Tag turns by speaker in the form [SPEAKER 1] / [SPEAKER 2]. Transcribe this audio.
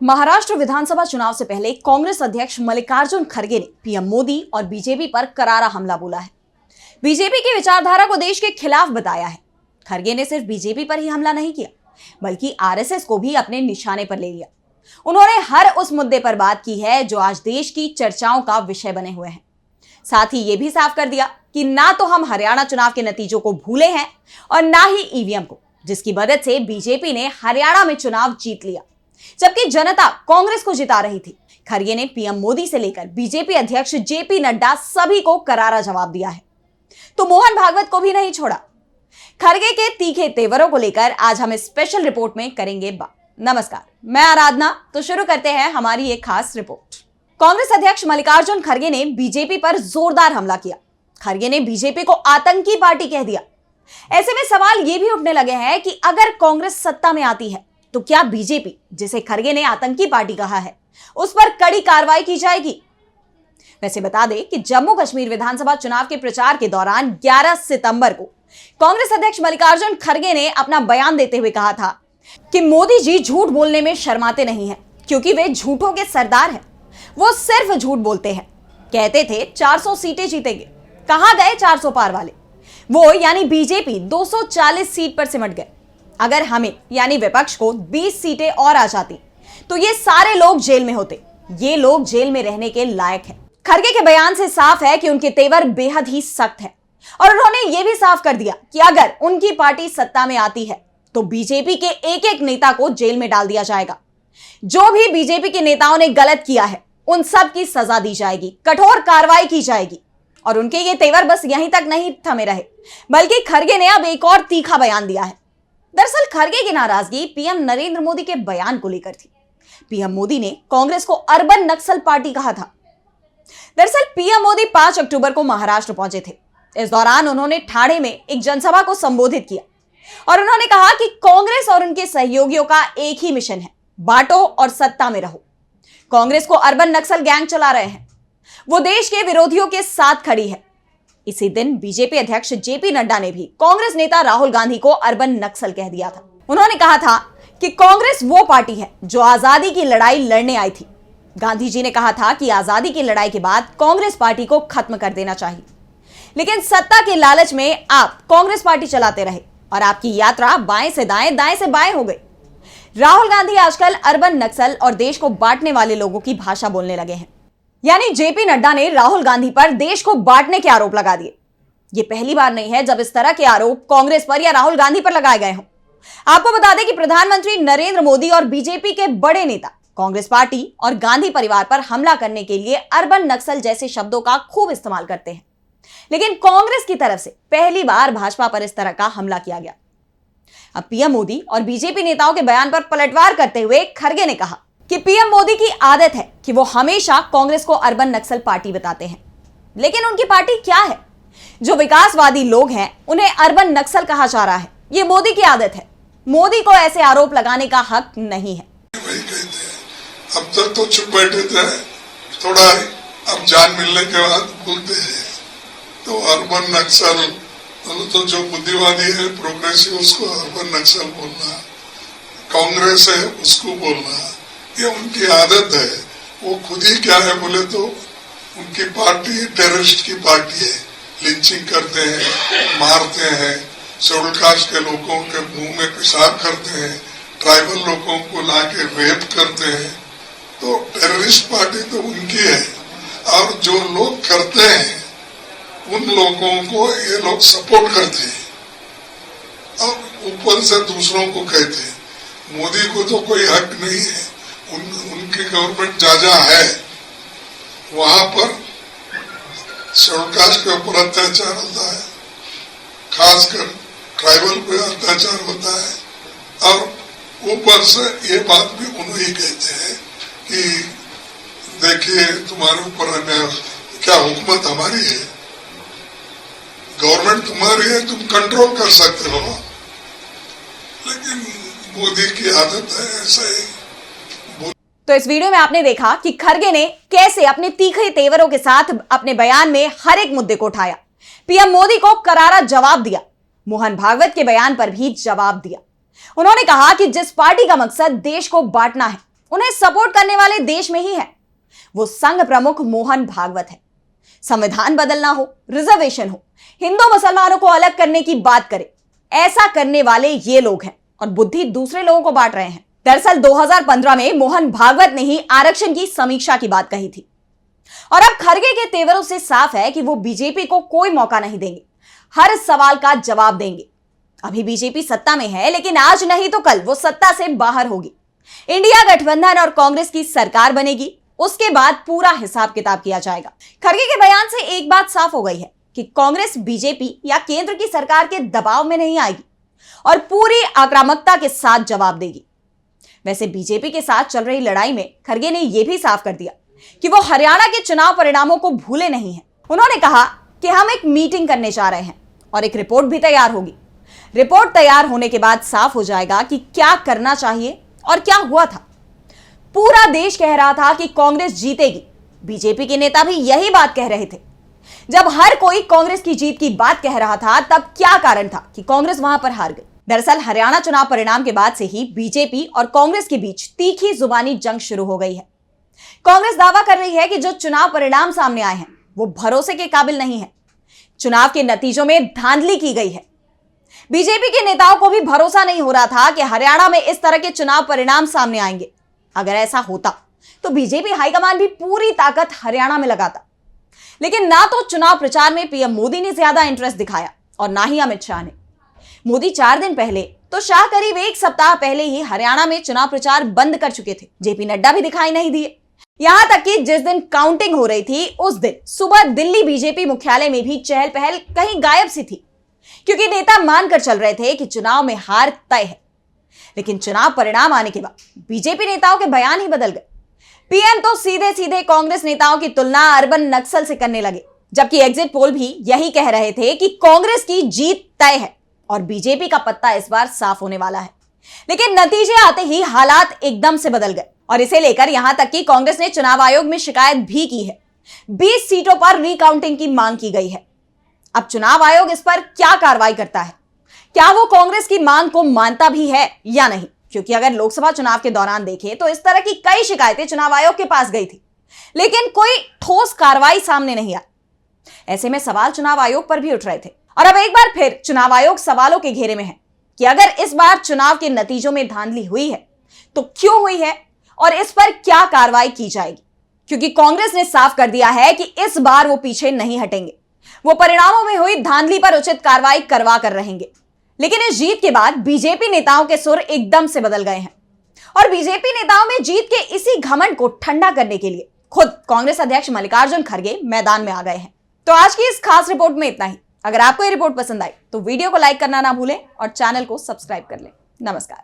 [SPEAKER 1] महाराष्ट्र विधानसभा चुनाव से पहले कांग्रेस अध्यक्ष मल्लिकार्जुन खड़गे ने पीएम मोदी और बीजेपी पर करारा हमला बोला है। बीजेपी की विचारधारा को देश के खिलाफ बताया है। खड़गे ने सिर्फ बीजेपी पर ही हमला नहीं किया, बल्कि आरएसएस को भी अपने निशाने पर ले लिया। उन्होंने हर उस मुद्दे पर बात की है जो आज देश की चर्चाओं का विषय बने हुए हैं। साथ ही यह भी साफ कर दिया कि ना तो हम हरियाणा चुनाव के नतीजों को भूले हैं और ना ही ईवीएम को, जिसकी मदद से बीजेपी ने हरियाणा में चुनाव जीत लिया, जबकि जनता कांग्रेस को जिता रही थी। खड़गे ने पीएम मोदी से लेकर बीजेपी अध्यक्ष जेपी नड्डा सभी को करारा जवाब दिया है, तो मोहन भागवत को भी नहीं छोड़ा। खड़गे के तीखे तेवरों को लेकर आज हम स्पेशल रिपोर्ट में करेंगे बात। नमस्कार, मैं आराधना। तो शुरू करते हैं हमारी एक खास रिपोर्ट। कांग्रेस अध्यक्ष मल्लिकार्जुन खड़गे ने बीजेपी पर जोरदार हमला किया। खड़गे ने बीजेपी को आतंकी पार्टी कह दिया। ऐसे में सवाल ये भी उठने लगे हैं कि अगर कांग्रेस सत्ता में आती है तो क्या बीजेपी, जिसे खड़गे ने आतंकी पार्टी कहा है, उस पर कड़ी कार्रवाई की जाएगी? वैसे बता दें कि जम्मू कश्मीर विधानसभा चुनाव के प्रचार के दौरान 11 सितंबर को कांग्रेस अध्यक्ष मल्लिकार्जुन खड़गे ने अपना बयान देते हुए कहा था कि मोदी जी झूठ बोलने में शर्माते नहीं हैं, क्योंकि वे झूठों के सरदार हैं। वो सिर्फ झूठ बोलते हैं। कहते थे 400 सीटें जीतेंगे। कहां गए 400 पार वाले? वो यानी बीजेपी 240 सीट पर सिमट गए। अगर हमें यानी विपक्ष को 20 सीटें और आ जाती तो ये सारे लोग जेल में होते। ये लोग जेल में रहने के लायक हैं। खड़गे के बयान से साफ है कि उनके तेवर बेहद ही सख्त है और उन्होंने ये भी साफ कर दिया कि अगर उनकी पार्टी सत्ता में आती है तो बीजेपी के एक एक नेता को जेल में डाल दिया जाएगा। जो भी बीजेपी के नेताओं ने गलत किया है उन सब की सजा दी जाएगी, कठोर कार्रवाई की जाएगी। और उनके ये तेवर बस यहीं तक नहीं थमे रहे, बल्कि खड़गे ने अब एक और तीखा बयान दिया है। दरअसल खड़गे की नाराजगी पीएम नरेंद्र मोदी के बयान को लेकर थी। पीएम मोदी ने कांग्रेस को अर्बन नक्सल पार्टी कहा था। दरअसल पीएम मोदी 5 अक्टूबर को महाराष्ट्र पहुंचे थे। इस दौरान उन्होंने ठाणे में एक जनसभा को संबोधित किया और उन्होंने कहा कि कांग्रेस और उनके सहयोगियों का एक ही मिशन है, बांटो और सत्ता में रहो। कांग्रेस को अर्बन नक्सल गैंग चला रहे हैं। वो देश के विरोधियों के साथ खड़ी है। इसी दिन बीजेपी अध्यक्ष जेपी नड्डा ने भी कांग्रेस नेता राहुल गांधी को अर्बन नक्सल कह दिया था। उन्होंने कहा था कि कांग्रेस वो पार्टी है जो आजादी की लड़ाई लड़ने आई थी। गांधी जी ने कहा था कि आजादी की लड़ाई के बाद कांग्रेस पार्टी को खत्म कर देना चाहिए, लेकिन सत्ता के लालच में आप कांग्रेस पार्टी चलाते रहे और आपकी यात्रा बाएं से दाएं, दाएं से बाएं हो गई। राहुल गांधी आजकल अर्बन नक्सल और देश को बांटने वाले लोगों की भाषा बोलने लगे हैं। यानी जेपी नड्डा ने राहुल गांधी पर देश को बांटने के आरोप लगा दिए। ये पहली बार नहीं है जब इस तरह के आरोप कांग्रेस पर या राहुल गांधी पर लगाए गए हों। आपको बता दें कि प्रधानमंत्री नरेंद्र मोदी और बीजेपी के बड़े नेता कांग्रेस पार्टी और गांधी परिवार पर हमला करने के लिए अर्बन नक्सल जैसे शब्दों का खूब इस्तेमाल करते हैं, लेकिन कांग्रेस की तरफ से पहली बार भाजपा पर इस तरह का हमला किया गया। अब पीएम मोदी और बीजेपी नेताओं के बयान पर पलटवार करते हुए खड़गे ने कहा कि पीएम मोदी की आदत है कि वो हमेशा कांग्रेस को अर्बन नक्सल पार्टी बताते हैं, लेकिन उनकी पार्टी क्या है? जो विकासवादी लोग हैं उन्हें अर्बन नक्सल कहा जा रहा है। ये मोदी की आदत है। मोदी को ऐसे आरोप लगाने का हक नहीं है।
[SPEAKER 2] अब तक तो चुप बैठे थे, थोड़ा अब जान मिलने के बाद बोलते हैं। तो अर्बन नक्सल तो जो बुद्धिवादी है, प्रोग्रेसिव, उसको अर्बन नक्सल बोलना, कांग्रेस है उसको बोलना, ये उनकी आदत है। वो खुद ही क्या है बोले तो उनकी पार्टी टेररिस्ट की पार्टी है। लिंचिंग करते हैं, मारते हैं, शेड्यूल कास्ट के लोगों के मुंह में पेशाब करते हैं, ट्राइबल लोगों को लाके रेप करते हैं। तो टेररिस्ट पार्टी तो उनकी है और जो लोग करते हैं उन लोगों को ये लोग सपोर्ट करते हैं और ऊपर से दूसरों को कहते हैं। मोदी को तो कोई हक नहीं है। उनकी गवर्नमेंट जहाँ है वहां पर शेड्यूल कास्ट के ऊपर अत्याचार होता है, खासकर ट्राइबल पे अत्याचार होता है और ऊपर से ये बात भी उन्हें कहते हैं कि देखिए तुम्हारे ऊपर अन्याय, क्या हुकूमत हमारी है, गवर्नमेंट तुम्हारी है, तुम कंट्रोल कर सकते हो। लेकिन मोदी की आदत है ऐसा ही।
[SPEAKER 1] तो इस वीडियो में आपने देखा कि खड़गे ने कैसे अपने तीखे तेवरों के साथ अपने बयान में हर एक मुद्दे को उठाया। पीएम मोदी को करारा जवाब दिया, मोहन भागवत के बयान पर भी जवाब दिया। उन्होंने कहा कि जिस पार्टी का मकसद देश को बांटना है उन्हें सपोर्ट करने वाले देश में ही है। वो संघ प्रमुख मोहन भागवत है। संविधान बदलना हो, रिजर्वेशन हो, हिंदू मुसलमानों को अलग करने की बात करे, ऐसा करने वाले ये लोग हैं और बुद्धि दूसरे लोगों को बांट रहे हैं। दरअसल 2015 में मोहन भागवत ने ही आरक्षण की समीक्षा की बात कही थी और अब खरगे के तेवरों से साफ है कि वो बीजेपी को कोई मौका नहीं देंगे, हर सवाल का जवाब देंगे। अभी बीजेपी सत्ता में है, लेकिन आज नहीं तो कल वो सत्ता से बाहर होगी। इंडिया गठबंधन और कांग्रेस की सरकार बनेगी, उसके बाद पूरा हिसाब किताब किया जाएगा। खरगे के बयान से एक बात साफ हो गई है कि कांग्रेस बीजेपी या केंद्र की सरकार के दबाव में नहीं आएगी और पूरी आक्रामकता के साथ जवाब देगी। वैसे बीजेपी के साथ चल रही लड़ाई में खरगे ने यह भी साफ कर दिया कि वो हरियाणा के चुनाव परिणामों को भूले नहीं हैं। उन्होंने कहा कि हम एक मीटिंग करने जा रहे हैं और एक रिपोर्ट भी तैयार होगी। रिपोर्ट तैयार होने के बाद साफ हो जाएगा कि क्या करना चाहिए और क्या हुआ था। पूरा देश कह रहा था कि कांग्रेस जीतेगी, बीजेपी के नेता भी यही बात कह रहे थे। जब हर कोई कांग्रेस की जीत की बात कह रहा था, तब क्या कारण था कि कांग्रेस वहां पर हार गई? दरअसल हरियाणा चुनाव परिणाम के बाद से ही बीजेपी और कांग्रेस के बीच तीखी जुबानी जंग शुरू हो गई है। कांग्रेस दावा कर रही है कि जो चुनाव परिणाम सामने आए हैं वो भरोसे के काबिल नहीं है, चुनाव के नतीजों में धांधली की गई है। बीजेपी के नेताओं को भी भरोसा नहीं हो रहा था कि हरियाणा में इस तरह के चुनाव परिणाम सामने आएंगे। अगर ऐसा होता तो बीजेपी हाईकमान भी पूरी ताकत हरियाणा में लगाता, लेकिन ना तो चुनाव प्रचार में पीएम मोदी ने ज्यादा इंटरेस्ट दिखाया और ना ही अमित शाह ने। मोदी 4 दिन पहले तो शाह करीब 1 सप्ताह पहले ही हरियाणा में चुनाव प्रचार बंद कर चुके थे। जेपी नड्डा भी दिखाई नहीं दिए। यहां तक कि जिस दिन काउंटिंग हो रही थी उस दिन सुबह दिल्ली बीजेपी मुख्यालय में भी चहल पहल कहीं गायब सी थी, क्योंकि नेता मानकर चल रहे थे कि चुनाव में हार तय है। लेकिन चुनाव परिणाम आने के बाद बीजेपी नेताओं के बयान ही बदल गए। पीएम तो सीधे सीधे कांग्रेस नेताओं की तुलना अर्बन नक्सल से करने लगे, जबकि एग्जिट पोल भी यही कह रहे थे कि कांग्रेस की जीत तय है और बीजेपी का पत्ता इस बार साफ होने वाला है। लेकिन नतीजे आते ही हालात एकदम से बदल गए और इसे लेकर यहां तक कि कांग्रेस ने चुनाव आयोग में शिकायत भी की है। 20 सीटों पर रिकाउंटिंग की मांग की गई है। अब चुनाव आयोग इस पर क्या कार्रवाई करता है? क्या वो कांग्रेस की मांग को मानता भी है या नहीं? क्योंकि अगर लोकसभा चुनाव के दौरान देखें तो इस तरह की कई शिकायतें चुनाव आयोग के पास गई थी, लेकिन कोई ठोस कार्रवाई सामने नहीं आई। ऐसे में सवाल चुनाव आयोग पर भी उठ रहे थे और अब एक बार फिर चुनाव आयोग सवालों के घेरे में है कि अगर इस बार चुनाव के नतीजों में धांधली हुई है तो क्यों हुई है और इस पर क्या कार्रवाई की जाएगी। क्योंकि कांग्रेस ने साफ कर दिया है कि इस बार वो पीछे नहीं हटेंगे, वो परिणामों में हुई धांधली पर उचित कार्रवाई करवा कर रहेंगे। लेकिन इस जीत के बाद बीजेपी नेताओं के सुर एकदम से बदल गए हैं और बीजेपी नेताओं में जीत के इसी घमंड को ठंडा करने के लिए खुद कांग्रेस अध्यक्ष मल्लिकार्जुन खड़गे मैदान में आ गए हैं। तो आज की इस खास रिपोर्ट में इतना ही। अगर आपको ये रिपोर्ट पसंद आई तो वीडियो को लाइक करना ना भूलें और चैनल को सब्सक्राइब कर लें। नमस्कार।